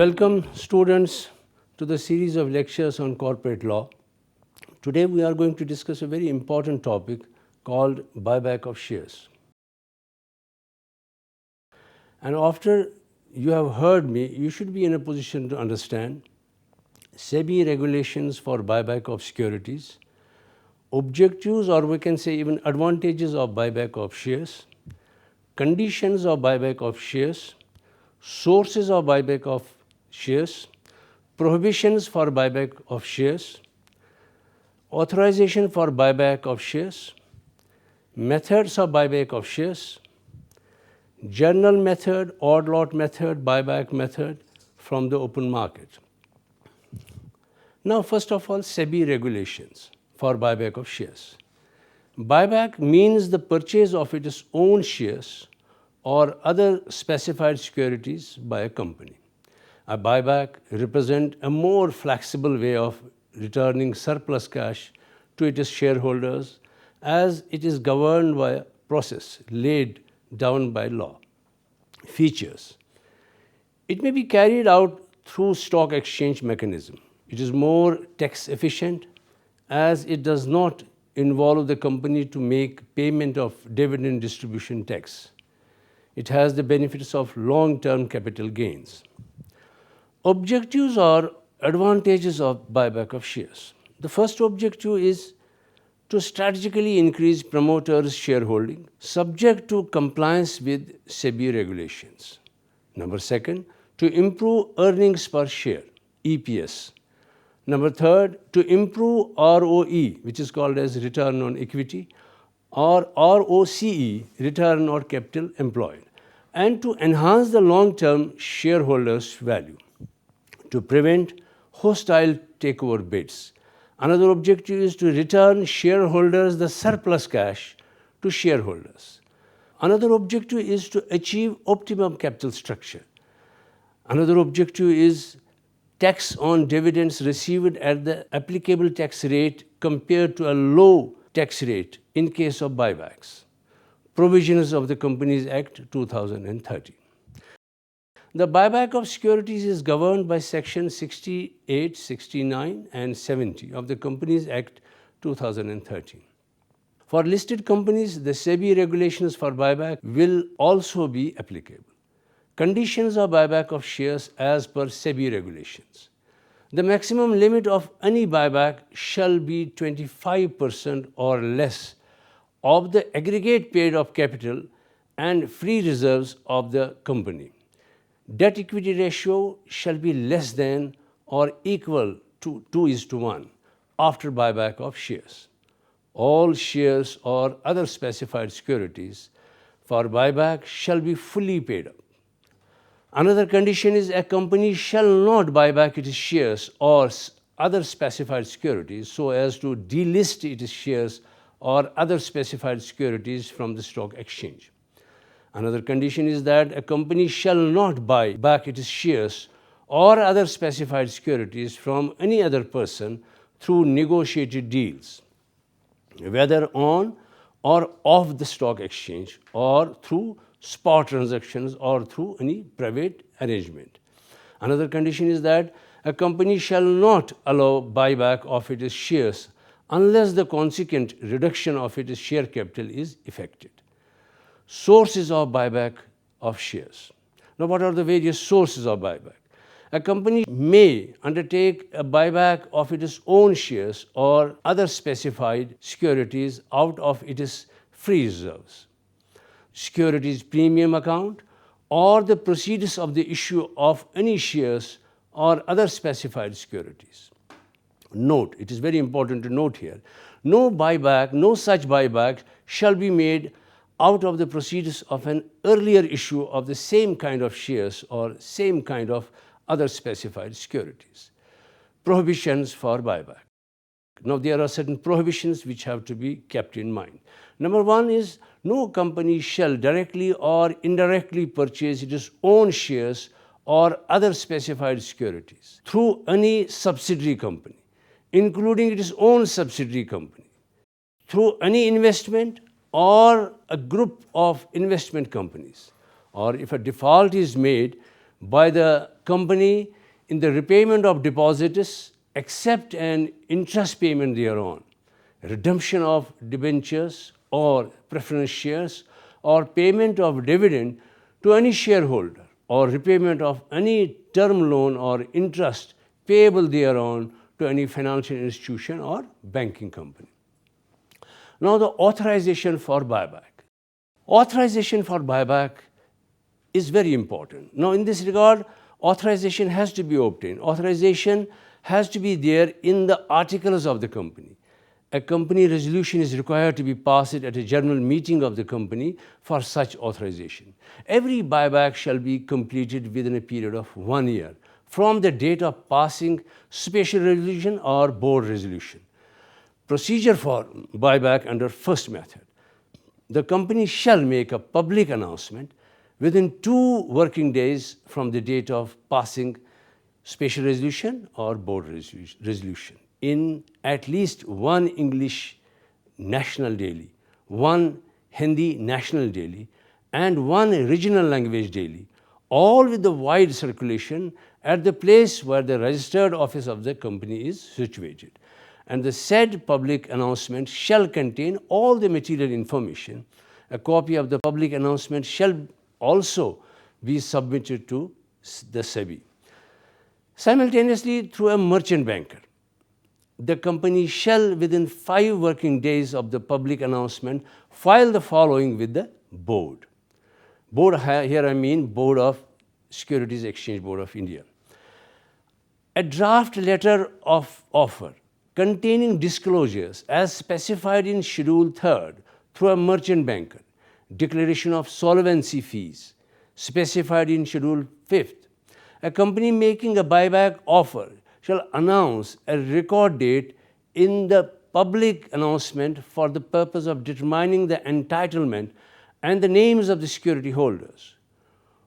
Welcome students to the series of lectures on corporate law. Today we are going to discuss a very important topic called buyback of shares. And after you have heard me, you should be in a position to understand SEBI regulations for buyback of securities, objectives or we can say even advantages of buyback of shares, conditions of buyback of shares, sources of buyback of shares, prohibitions for buyback of shares, authorization for buyback of shares, methods of buyback of shares, journal method, odd lot method, buyback method from the open market. Now, first of all, SEBI regulations for buyback of shares. Buyback means the purchase of its own shares or other specified securities by a company. A buyback represents a more flexible way of returning surplus cash to its shareholders as it is governed by a process laid down by law. Features. It may be carried out through stock exchange mechanism. It is more tax efficient as it does not involve the company to make payment of dividend distribution tax. It has the benefits of long-term capital gains. Objectives or advantages of buyback of shares. The first objective is to strategically increase promoters' shareholding subject to compliance with SEBI regulations. Number second, to improve earnings per share, EPS. Number third, to improve ROE, which is called as return on equity, or ROCE, return on capital employed, and to enhance the long-term shareholders' value, to prevent hostile takeover bids. Another objective is to return shareholders the surplus cash to shareholders. Another objective is to achieve optimum capital structure. Another objective is tax on dividends received at the applicable tax rate compared to a low tax rate in case of buybacks. Provisions of the Companies Act 2013. The buyback of securities is governed by Section 68, 69 and 70 of the Companies Act 2013. For listed companies, the SEBI regulations for buyback will also be applicable. Conditions of buyback of shares as per SEBI regulations. The maximum limit of any buyback shall be 25% or less of the aggregate paid of capital and free reserves of the company. Debt equity ratio shall be less than or equal to 2:1 after buyback of shares. All shares or other specified securities for buyback shall be fully paid up. Another condition is a company shall not buy back its shares or other specified securities so as to delist its shares or other specified securities from the stock exchange. Another condition is that a company shall not buy back its shares or other specified securities from any other person through negotiated deals, whether on or off the stock exchange or through spot transactions or through any private arrangement. Another condition is that a company shall not allow buyback of its shares unless the consequent reduction of its share capital is effected. Sources of buyback of shares. Now, what are the various sources of buyback? A company may undertake a buyback of its own shares or other specified securities out of its free reserves, securities premium account, or the proceeds of the issue of any shares or other specified securities. Note, it is very important to note here, no such buyback shall be made out of the proceeds of an earlier issue of the same kind of shares or same kind of other specified securities. Prohibitions for buyback. Now, there are certain prohibitions which have to be kept in mind. Number one is no company shall directly or indirectly purchase its own shares or other specified securities through any subsidiary company, including its own subsidiary company, through any investment or a group of investment companies, or if a default is made by the company in the repayment of deposits except an interest payment thereon, redemption of debentures or preference shares, or payment of dividend to any shareholder, or repayment of any term loan or interest payable thereon to any financial institution or banking company. Now, the authorization for buyback. Authorization for buyback is very important. Now, in this regard, authorization has to be obtained. Authorization has to be there in the articles of the company. A company resolution is required to be passed at a general meeting of the company for such authorization. Every buyback shall be completed within a period of 1 year from the date of passing special resolution or board resolution. Procedure for buyback under first method. The company shall make a public announcement within 2 working days from the date of passing special resolution or board resolution in at least 1 English national daily, 1 Hindi national daily, and 1 regional language daily, all with the wide circulation at the place where the registered office of the company is situated. And the said public announcement shall contain all the material information. A copy of the public announcement shall also be submitted to the SEBI. Simultaneously, through a merchant banker, the company shall, within 5 working days of the public announcement, file the following with the board. Board, here I mean Board of Securities Exchange Board of India. A draft letter of offer containing disclosures as specified in Schedule 3rd through a merchant banker, declaration of solvency fees specified in Schedule 5th. A company making a buyback offer shall announce a record date in the public announcement for the purpose of determining the entitlement and the names of the security holders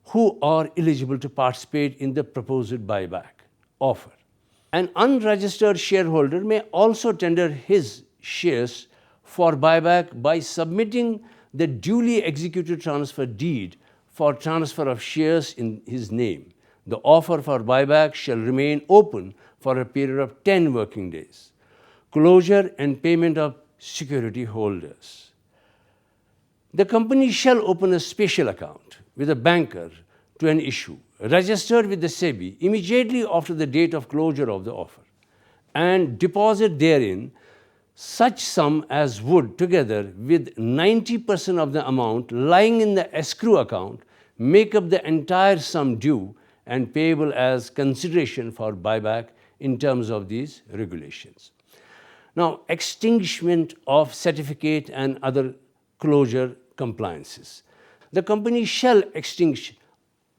who are eligible to participate in the proposed buyback offer. An unregistered shareholder may also tender his shares for buyback by submitting the duly executed transfer deed for transfer of shares in his name. The offer for buyback shall remain open for a period of 10 working days. Closure and payment of security holders. The company shall open a special account with a banker to an issue, registered with the SEBI immediately after the date of closure of the offer, and deposit therein such sum as would, together with 90% of the amount lying in the escrow account, make up the entire sum due and payable as consideration for buyback in terms of these regulations. Now, extinguishment of certificate and other closure compliances. The company shall extinguish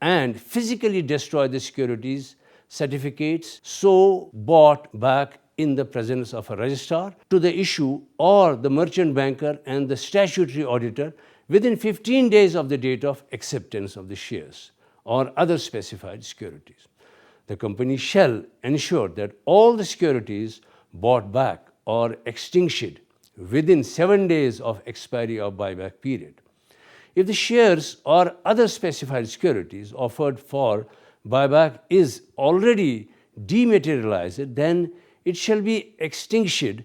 and physically destroy the securities certificates so bought back in the presence of a registrar to the issue or the merchant banker and the statutory auditor within 15 days of the date of acceptance of the shares or other specified securities. The company shall ensure that all the securities bought back or extinguished within 7 days of expiry of buyback period. If the shares or other specified securities offered for buyback is already dematerialized, then it shall be extinguished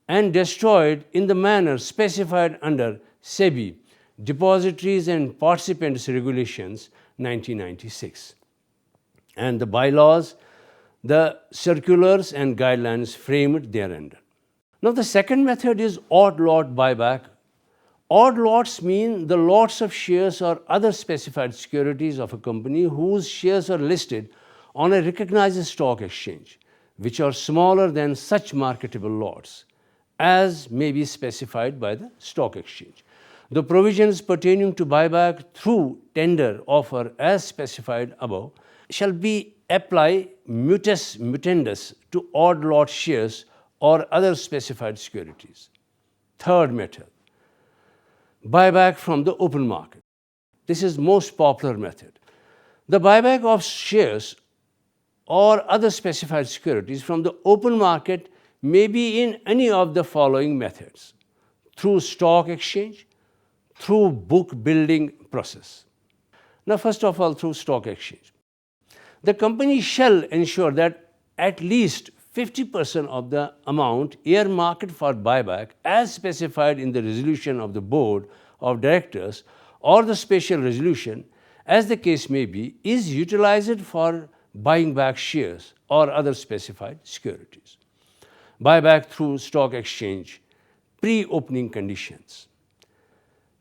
and destroyed in the manner specified under SEBI Depositories and Participants Regulations 1996 and the bylaws, the circulars and guidelines framed thereunder. Now, the second method is odd lot buyback. Odd lots mean the lots of shares or other specified securities of a company whose shares are listed on a recognized stock exchange, which are smaller than such marketable lots as may be specified by the stock exchange. The provisions pertaining to buyback through tender offer as specified above shall be apply mutus mutandis to odd lot shares or other specified securities. Third method, buyback from the open market. This is most popular method. The buyback of shares or other specified securities from the open market may be in any of the following methods: through stock exchange, through book building process. Now, first of all, through stock exchange. The company shall ensure that at least 50% of the amount earmarked for buyback, as specified in the resolution of the board of directors or the special resolution, as the case may be, is utilized for buying back shares or other specified securities. Buyback through stock exchange, pre-opening conditions.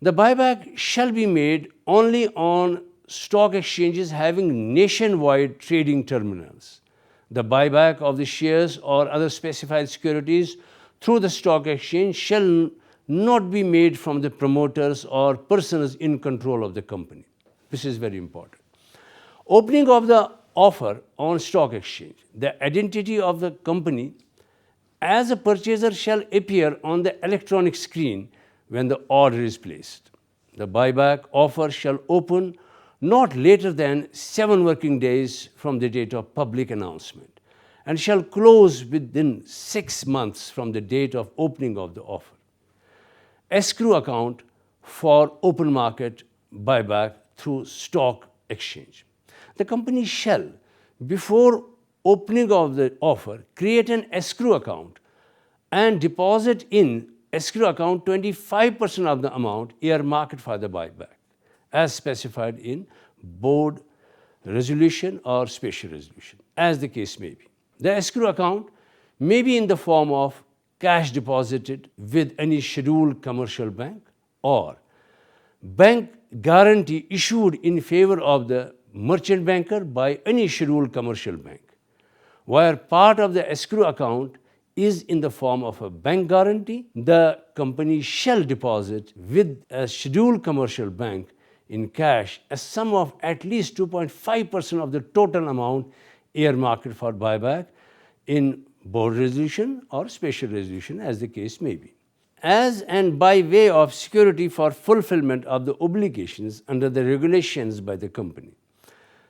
The buyback shall be made only on stock exchanges having nationwide trading terminals. The buyback of the shares or other specified securities through the stock exchange shall not be made from the promoters or persons in control of the company. This is very important. Opening of the offer on stock exchange. The identity of the company as a purchaser shall appear on the electronic screen when the order is placed. The buyback offer shall open not later than 7 working days from the date of public announcement and shall close within 6 months from the date of opening of the offer. Escrow account for open market buyback through stock exchange. The company shall, before opening of the offer, create an escrow account and deposit in escrow account 25% of the amount earmarked for the buyback, as specified in board resolution or special resolution, as the case may be. The escrow account may be in the form of cash deposited with any scheduled commercial bank or bank guarantee issued in favor of the merchant banker by any scheduled commercial bank. Where part of the escrow account is in the form of a bank guarantee, the company shall deposit with a scheduled commercial bank in cash a sum of at least 2.5% of the total amount earmarked for buyback in board resolution or special resolution, as the case may be, as and by way of security for fulfillment of the obligations under the regulations by the company.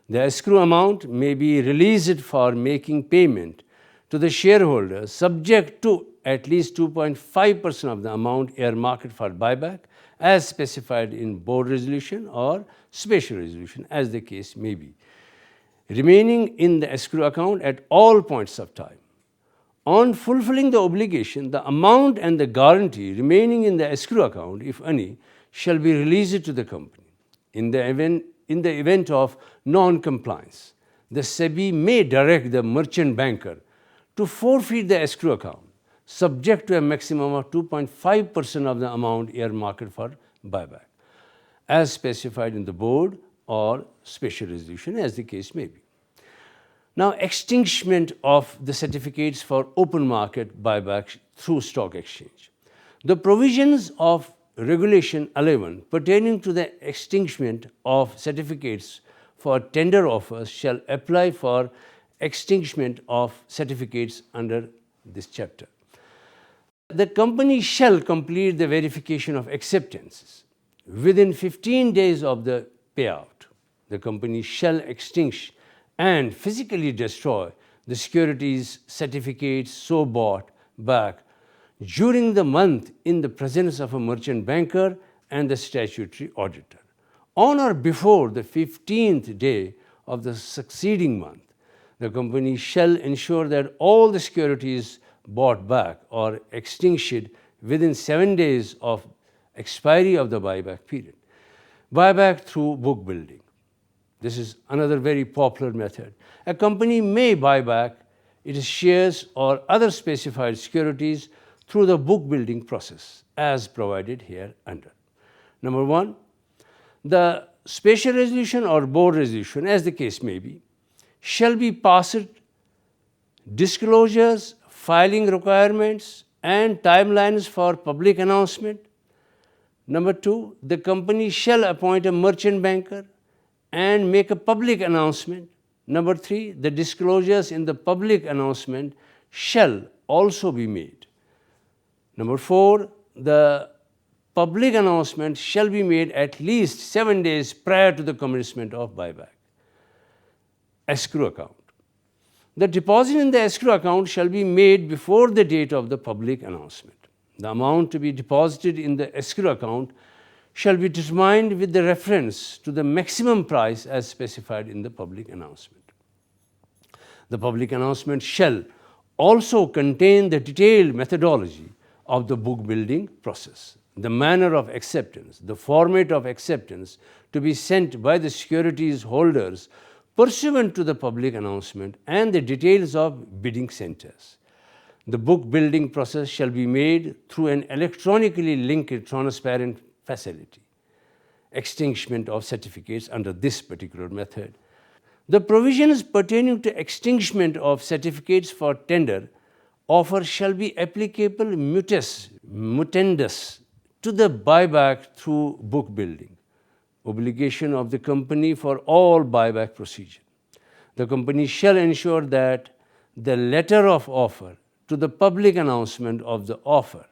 The escrow amount may be released for making payment to the shareholders subject to at least 2.5% of the amount earmarked for buyback, as specified in board resolution or special resolution, as the case may be, remaining in the escrow account at all points of time. On fulfilling the obligation, the amount and the guarantee remaining in the escrow account, if any, shall be released to the company. In the event of non-compliance, the SEBI may direct the merchant banker to forfeit the escrow account, subject to a maximum of 2.5% of the amount earmarked for buyback, as specified in the board or special resolution, as the case may be. Now, extinguishment of the certificates for open market buyback through stock exchange. The provisions of Regulation 11 pertaining to the extinguishment of certificates for tender offers shall apply for extinguishment of certificates under this chapter. The company shall complete the verification of acceptances within 15 days of the payout. The company shall extinguish and physically destroy the securities certificates so bought back during the month in the presence of a merchant banker and the statutory auditor. On or before the 15th day of the succeeding month, the company shall ensure that all the securities bought back or extinguished within 7 days of expiry of the buyback period. Buyback through book building. This is another very popular method. A company may buy back its shares or other specified securities through the book building process, as provided here under. Number 1, the special resolution or board resolution, as the case may be, shall be passed disclosures, filing requirements, and timelines for public announcement. Number 2, the company shall appoint a merchant banker and make a public announcement. Number 3, the disclosures in the public announcement shall also be made. Number 4, the public announcement shall be made at least 7 days prior to the commencement of buyback. Escrow account. The deposit in the escrow account shall be made before the date of the public announcement. The amount to be deposited in the escrow account shall be determined with the reference to the maximum price as specified in the public announcement. The public announcement shall also contain the detailed methodology of the book building process, the manner of acceptance, the format of acceptance to be sent by the securities holders pursuant to the public announcement, and the details of bidding centers. The book building process shall be made through an electronically linked transparent facility. Extinguishment of certificates under this particular method. The provisions pertaining to extinguishment of certificates for tender offer shall be applicable mutus mutandis to the buyback through book building. Obligation of the company for all buyback procedure. The company shall ensure that the letter of offer to the public announcement of the offer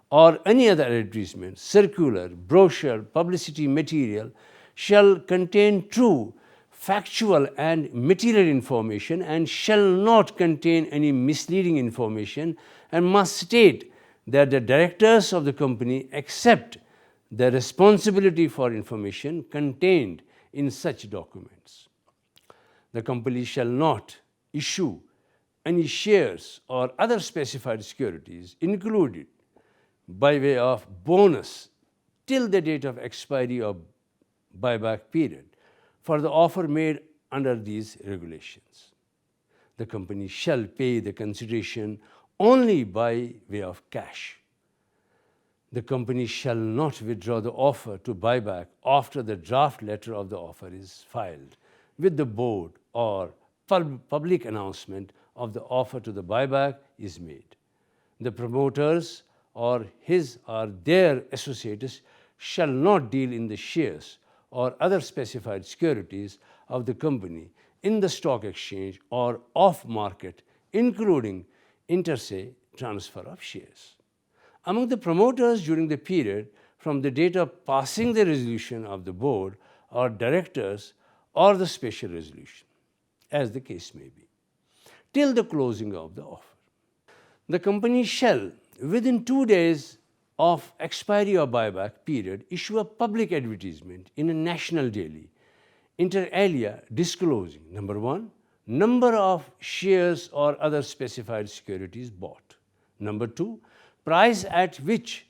or any other advertisement, circular, brochure, publicity material shall contain true, factual and material information and shall not contain any misleading information, and must state that the directors of the company accept the responsibility for information contained in such documents. The company shall not issue any shares or other specified securities included by way of bonus till the date of expiry of buyback period for the offer made under these regulations. The company shall pay the consideration only by way of cash. The company shall not withdraw the offer to buyback after the draft letter of the offer is filed with the board or public announcement of the offer to the buyback is made. The promoters or his or their associates shall not deal in the shares or other specified securities of the company in the stock exchange or off market, including inter-se transfer of shares. Among the promoters during the period from the date of passing the resolution of the board or directors or the special resolution, as the case may be, till the closing of the offer. The company shall, within 2 days of expiry of buyback period, issue a public advertisement in a national daily, inter alia, disclosing: number 1, number of shares or other specified securities bought; number 2, price at which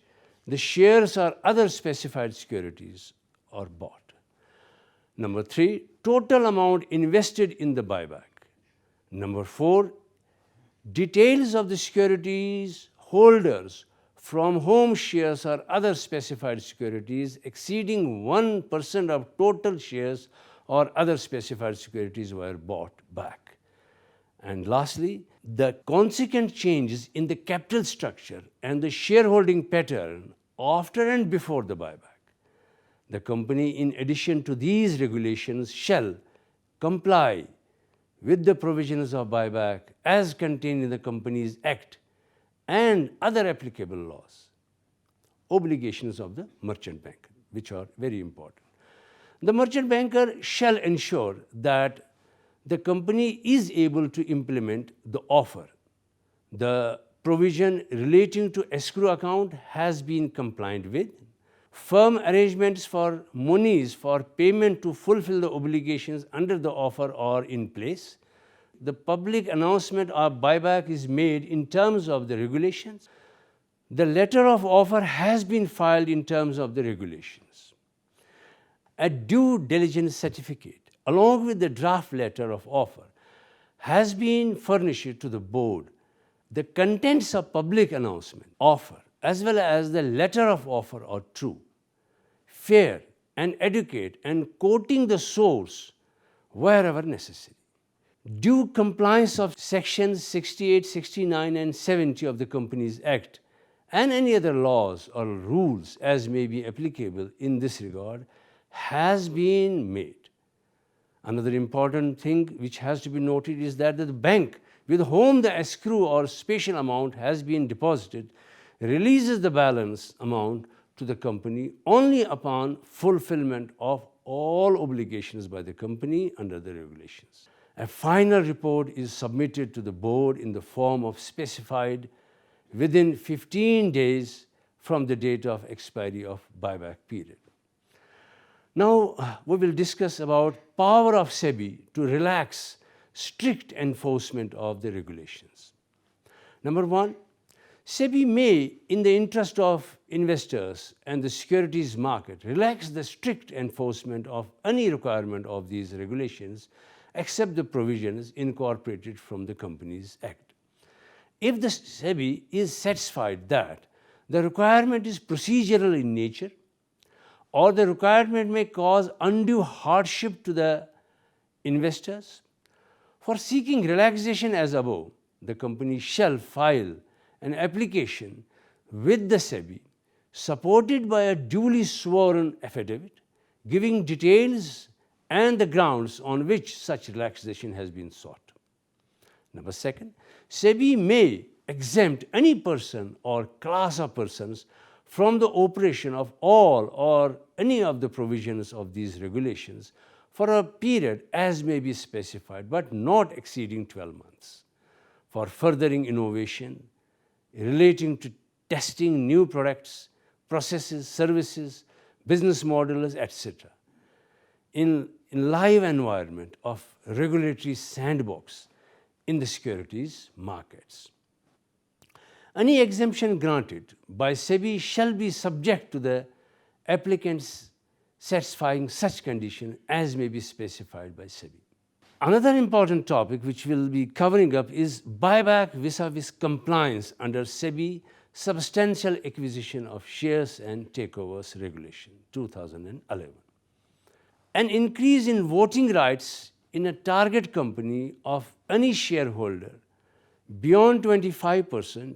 the shares or other specified securities are bought; number 3, total amount invested in the buyback; number 4, details of the securities holders from whom shares or other specified securities exceeding 1% of total shares or other specified securities were bought back; and lastly, the consequent changes in the capital structure and the shareholding pattern after and before the buyback. The company, in addition to these regulations, shall comply with the provisions of buyback as contained in the Companies Act and other applicable laws. Obligations of the merchant banker, which are very important. The merchant banker shall ensure that the company is able to implement the offer. The provision relating to escrow account has been complied with. Firm arrangements for monies for payment to fulfill the obligations under the offer are in place. The public announcement of buyback is made in terms of the regulations. The letter of offer has been filed in terms of the regulations. A due diligence certificate along with the draft letter of offer has been furnished to the board. The contents of public announcement, offer, as well as the letter of offer are true, fair and adequate, and quoting the source wherever necessary. Due compliance of sections 68, 69 and 70 of the Companies Act and any other laws or rules as may be applicable in this regard has been made. Another important thing which has to be noted is that the bank with whom the escrow or special amount has been deposited releases the balance amount to the company only upon fulfillment of all obligations by the company under the regulations. A final report is submitted to the board in the form of specified within 15 days from the date of expiry of buyback period. Now we will discuss about power of SEBI to relax strict enforcement of the regulations. Number one, SEBI may, in the interest of investors and the securities market, relax the strict enforcement of any requirement of these regulations except the provisions incorporated from the Companies Act. If the SEBI is satisfied that the requirement is procedural in nature or the requirement may cause undue hardship to the investors, for seeking relaxation as above, the company shall file an application with the SEBI supported by a duly sworn affidavit giving details and the grounds on which such relaxation has been sought. Number second, SEBI may exempt any person or class of persons from the operation of all or any of the provisions of these regulations for a period as may be specified, but not exceeding 12 months, for furthering innovation, relating to testing new products, processes, services, business models, etc. In live environment of regulatory sandbox in the securities markets. Any exemption granted by SEBI shall be subject to the applicants satisfying such condition as may be specified by SEBI. Another important topic which we'll be covering up is buyback vis-a-vis compliance under SEBI Substantial Acquisition of Shares and Takeovers Regulation 2011. An increase in voting rights in a target company of any shareholder beyond 25%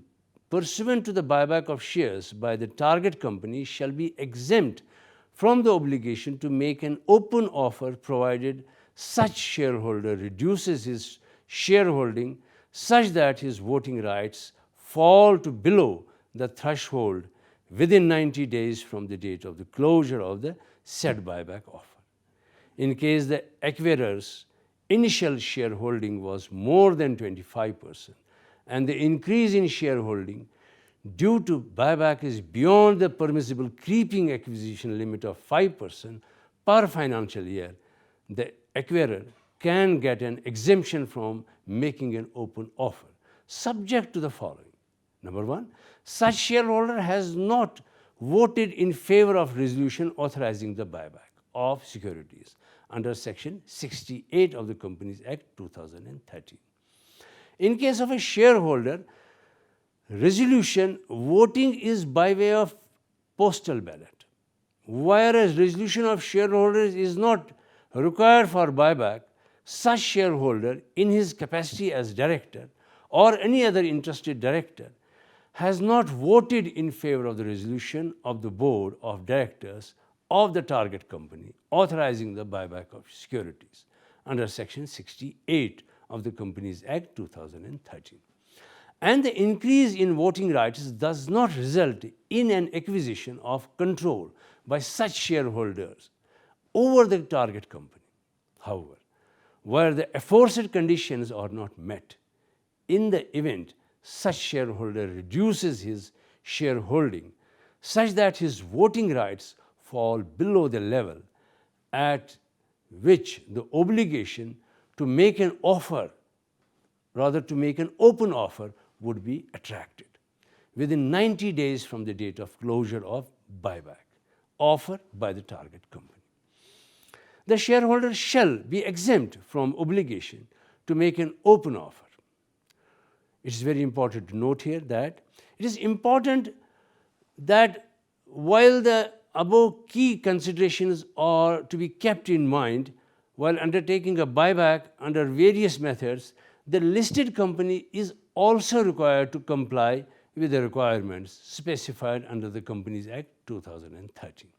pursuant to the buyback of shares by the target company shall be exempt from the obligation to make an open offer provided such shareholder reduces his shareholding such that his voting rights fall to below the threshold within 90 days from the date of the closure of the said buyback offer. In case the acquirer's initial shareholding was more than 25% and the increase in shareholding due to buyback is beyond the permissible creeping acquisition limit of 5% per financial year, the acquirer can get an exemption from making an open offer, subject to the following. Number one, such shareholder has not voted in favor of resolution authorizing the buyback of securities under Section 68 of the Companies Act 2013. In case of a shareholder resolution, voting is by way of postal ballot, whereas resolution of shareholders is not required for buyback. Such shareholder in his capacity as director or any other interested director has not voted in favor of the resolution of the board of directors of the target company authorizing the buyback of securities under Section 68 of the Companies Act 2013. And the increase in voting rights does not result in an acquisition of control by such shareholders over the target company. However, where the aforesaid conditions are not met, in the event such shareholder reduces his shareholding such that his voting rights fall below the level at which the obligation to make an offer, rather to make an open offer, would be attracted within 90 days from the date of closure of buyback offer by the target company. The shareholder shall be exempt from obligation to make an open offer. It is very important to note here that it is important that while the above key considerations are to be kept in mind while undertaking a buyback under various methods, the listed company is also required to comply with the requirements specified under the Companies Act 2013.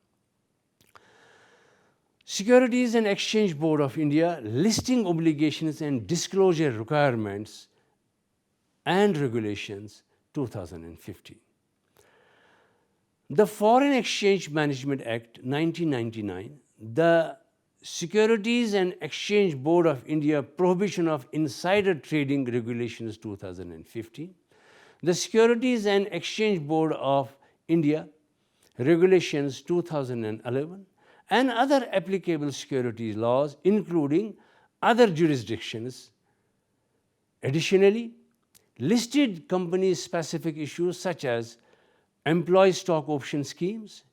Securities and Exchange Board of India listing obligations and disclosure requirements and regulations 2015. The Foreign Exchange Management Act 1999, the Securities and Exchange Board of India Prohibition of Insider Trading Regulations 2015, the Securities and Exchange Board of India Regulations 2011, and other applicable securities laws, including other jurisdictions Additionally, listed company-specific issues such as employee stock option schemes,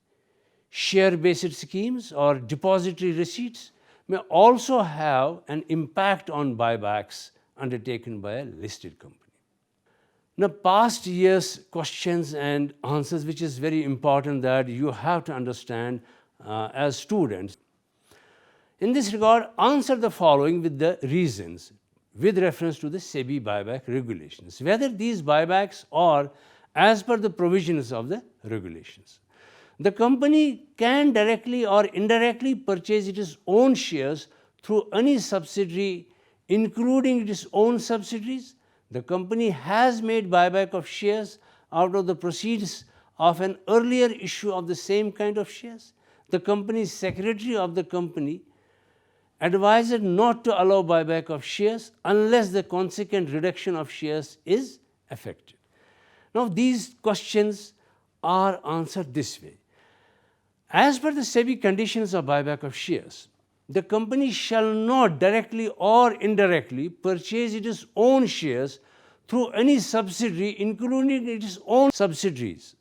share-based schemes, or depository receipts may also have an impact on buybacks undertaken by a listed company. Now, past years' questions and answers, which is very important that you have to understand as students. In this regard, answer the following with the reasons with reference to the SEBI buyback regulations, whether these buybacks are as per the provisions of the regulations. The company can directly or indirectly purchase its own shares through any subsidiary, including its own subsidiaries. The company has made buyback of shares out of the proceeds of an earlier issue of the same kind of shares. The company's secretary of the company advised not to allow buyback of shares unless the consequent reduction of shares is effected. Now, these questions are answered this way. As per the SEBI conditions of buyback of shares, the company shall not directly or indirectly purchase its own shares through any subsidiary, including its own subsidiaries.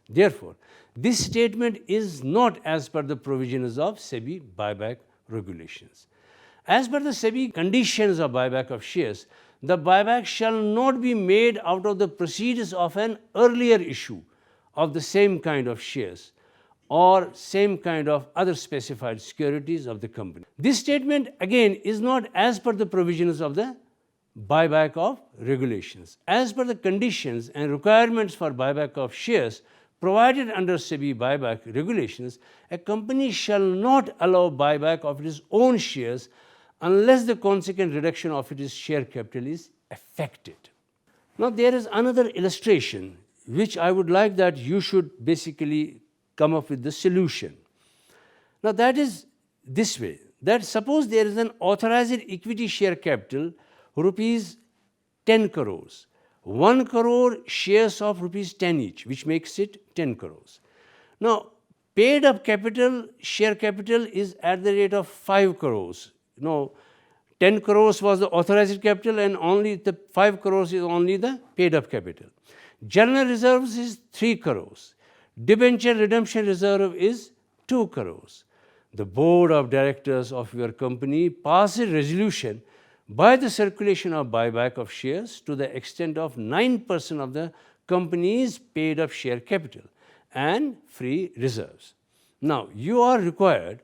Therefore, this statement is not as per the provisions of SEBI buyback regulations. As per the SEBI conditions of buyback of shares, the buyback shall not be made out of the proceeds of an earlier issue of the same kind of shares or same kind of other specified securities of the company. This statement again is not as per the provisions of the buyback of regulations. As per the conditions and requirements for buyback of shares provided under SEBI buyback regulations, a company shall not allow buyback of its own shares unless the consequent reduction of its share capital is effected. Now, there is another illustration which I would like that you should basically come up with the solution. Now, that is this way, that suppose there is an authorized equity share capital rupees 10 crores. 1 crore shares of rupees 10 each, which makes it 10 crores. Now, paid up capital, share capital is at the rate of 5 crores. 10 crores was the authorized capital and only the 5 crores is only the paid up capital. General reserves is 3 crores. Debenture redemption reserve is 2 crores. The board of directors of your company passes resolution by the circulation of buyback of shares to the extent of 9% of the company's paid up share capital and free reserves. Now, you are required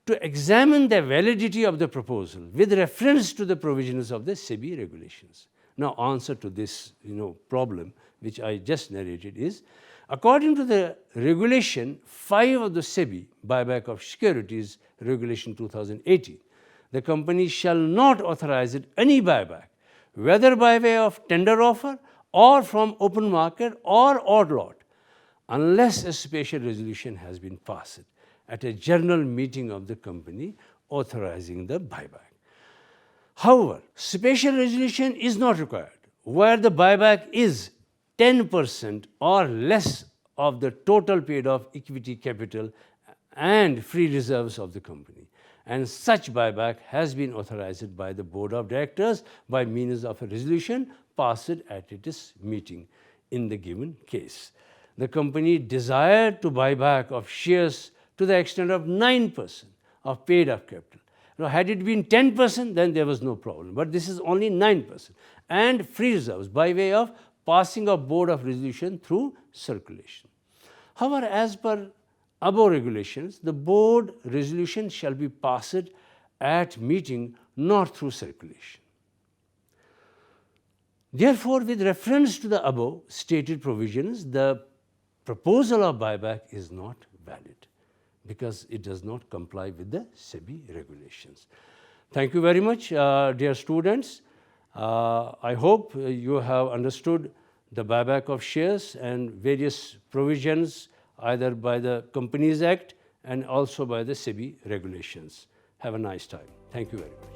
to examine the validity of the proposal with reference to the provisions of the SEBI regulations. Now, answer to this problem which I just narrated is, according to the regulation 5 of the SEBI buyback of securities regulation 2018, the company shall not authorize any buyback, whether by way of tender offer or from open market or odd lot, unless a special resolution has been passed at a general meeting of the company authorizing the buyback. However, special resolution is not required where the buyback is 10% or less of the total paid off equity capital and free reserves of the company, and such buyback has been authorized by the board of directors by means of a resolution passed at its meeting in the given case. The company desired to buy back of shares to the extent of 9% of paid up capital. Now, had it been 10%, then there was no problem, but this is only 9%. And free reserves by way of passing of board of resolution through circulation. However, as per above regulations, the board resolution shall be passed at meeting, not through circulation. Therefore, with reference to the above stated provisions, the proposal of buyback is not valid because it does not comply with the SEBI regulations. Thank you very much, dear students. I hope you have understood the buyback of shares and various provisions either by the Companies Act and also by the SEBI regulations. Have a nice time. Thank you very much.